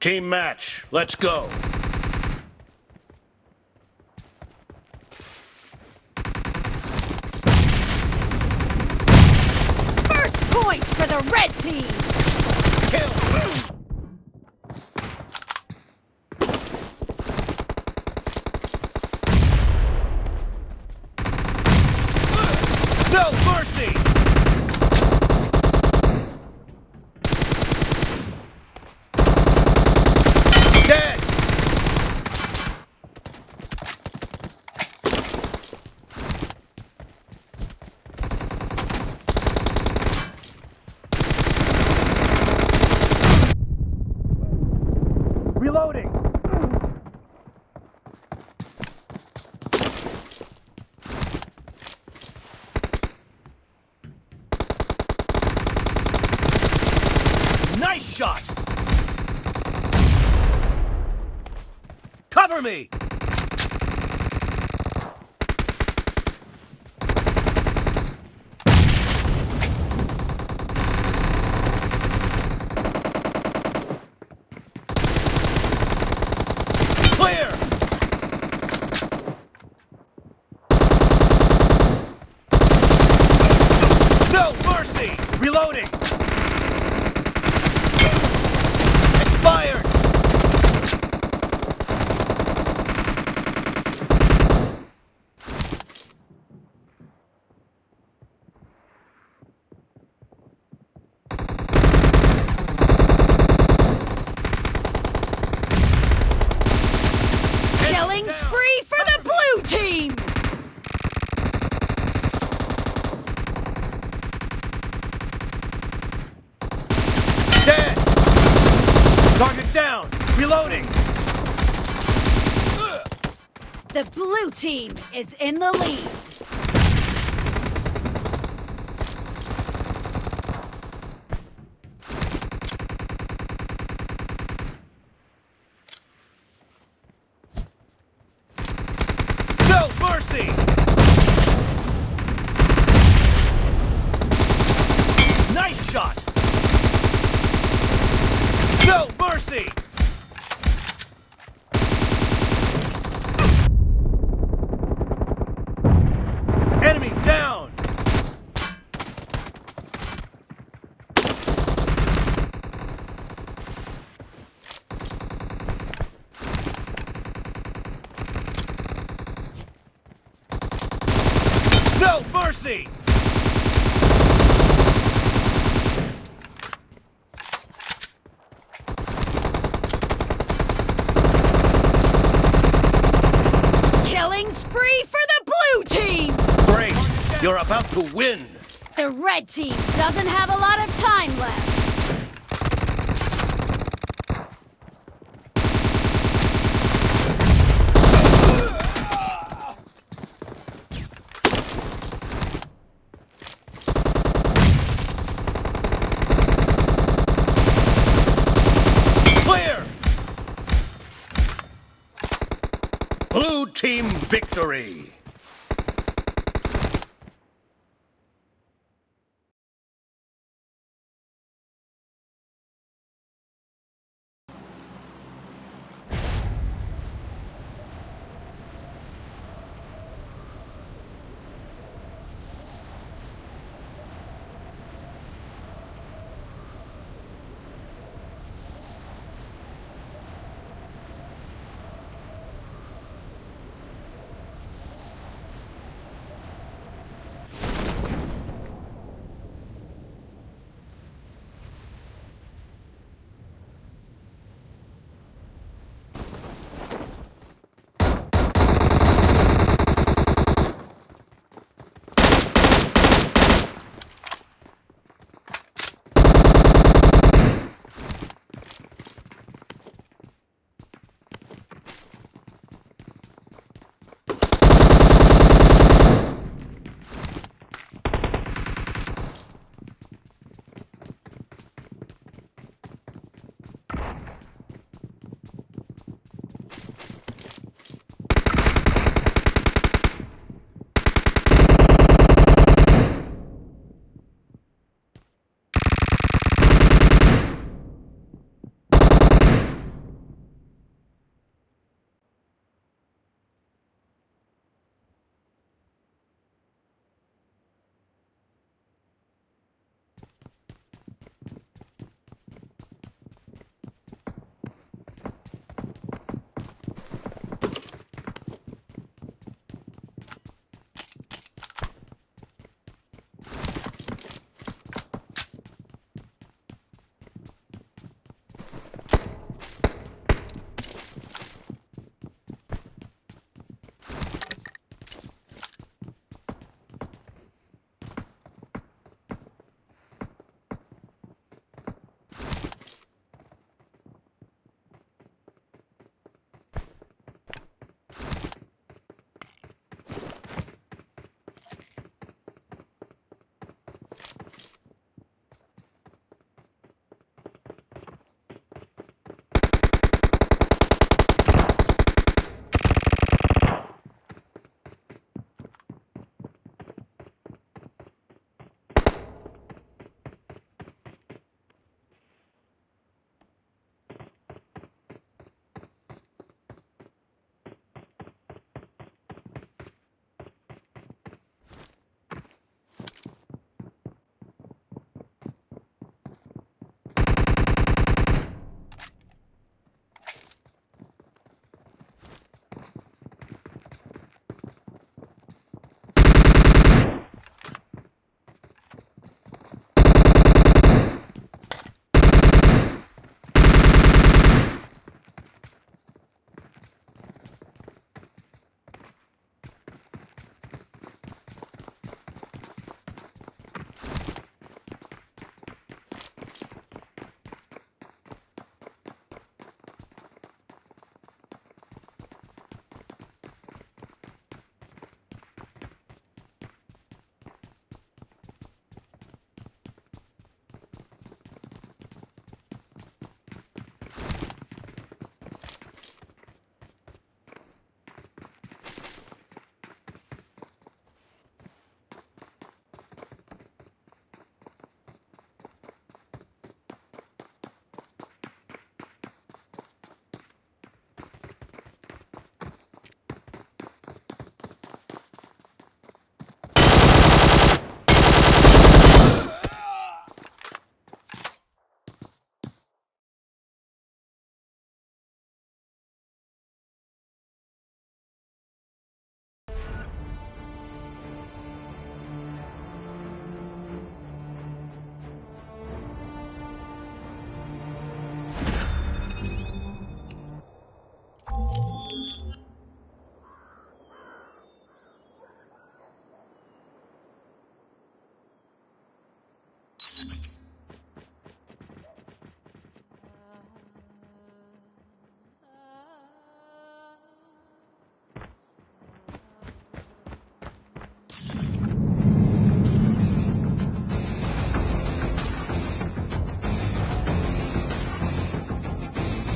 Team match, let's go. First point for the red team! Kill! No mercy! Dead! Reloading! Nice shot! Cover me! Clear! No mercy! Reloading! Expired! Killing spree for the blue team! Dead! Target down! Reloading! The blue team is in the lead. No mercy! Nice shot! No mercy! Enemy down! No mercy! Killing spree for the blue team! Great! You're about to win! The red team doesn't have a lot of time left. Clear! Blue team victory!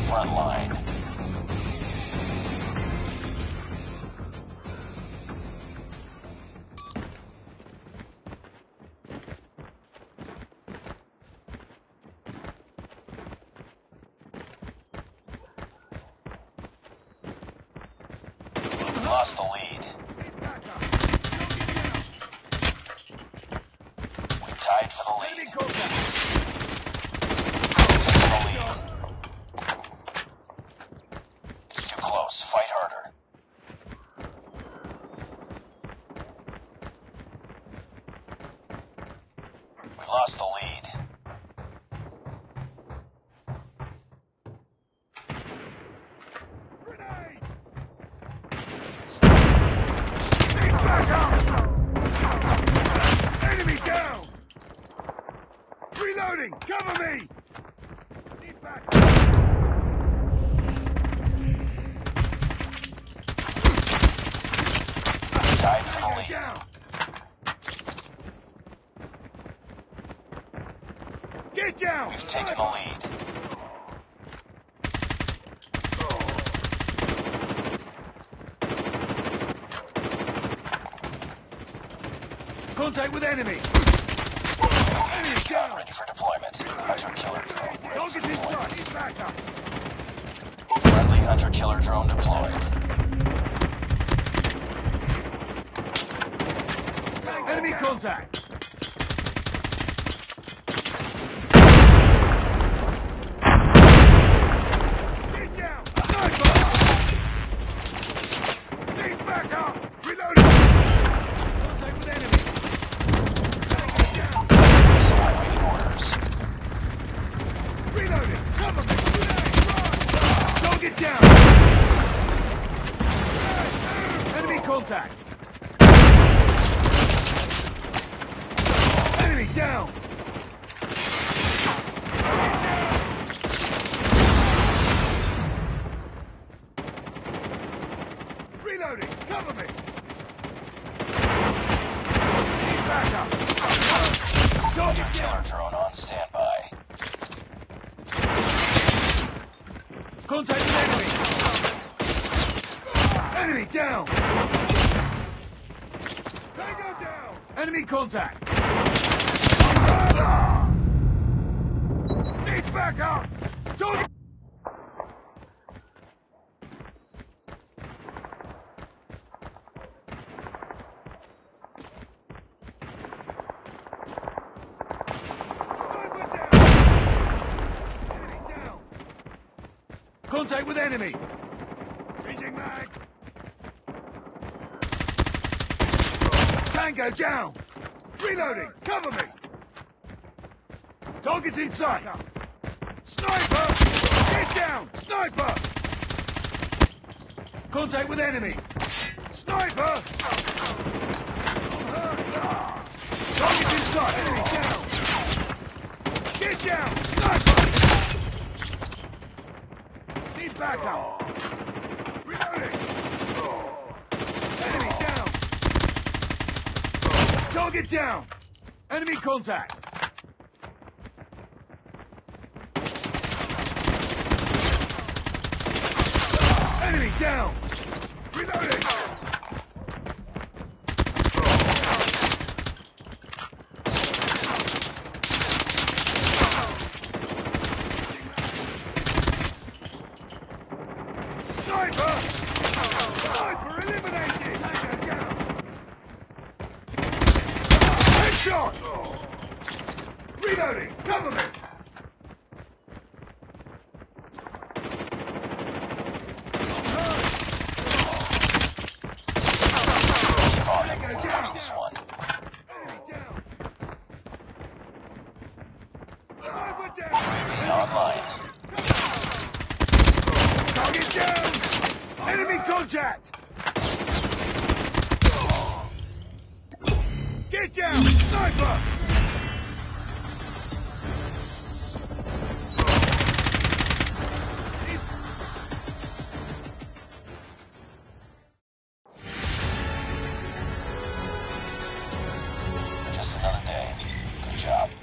Front line. Lost the lead. We tied for the lead. It's too close. Fight harder. We lost the lead. Back up! Enemy down! Reloading! Cover me! Need back up! Tied for the lead. Down! Get down! We've taken the lead. Contact with enemy! Enemy down! Ready for deployment. Hunter killer drone. Target in front! He's back up! Friendly hunter killer drone deployed. Enemy contact! Get down! Sniper! Need back up! Reloading! Contact with enemy! Get down! Awaiting orders. Reloading! Cover me! Run! Target down! Enemy contact! Enemy down! Reloading! Cover me! Need backup! Hunter Target killer down! drone on standby. Contact with enemy! Enemy down! Tango down! Enemy contact! Needs backup! Target! Contact with enemy! Changing mag! Tango down! Reloading! Cover me! Target's in sight! Sniper! Get down! Sniper! Contact with enemy! Sniper! Target's in sight! Enemy down! Get down! Sniper! Need backup! Reloading! Enemy down! Target down! Enemy contact! Enemy down! Reloading! Sniper! Sniper eliminated! Tango down! Headshot! Reloading! Cover me! Spotting. We're winning this one. Enemy down! Sniper down! UAV online. Target down! Enemy contact! Get down! Sniper! Just another day. Good job.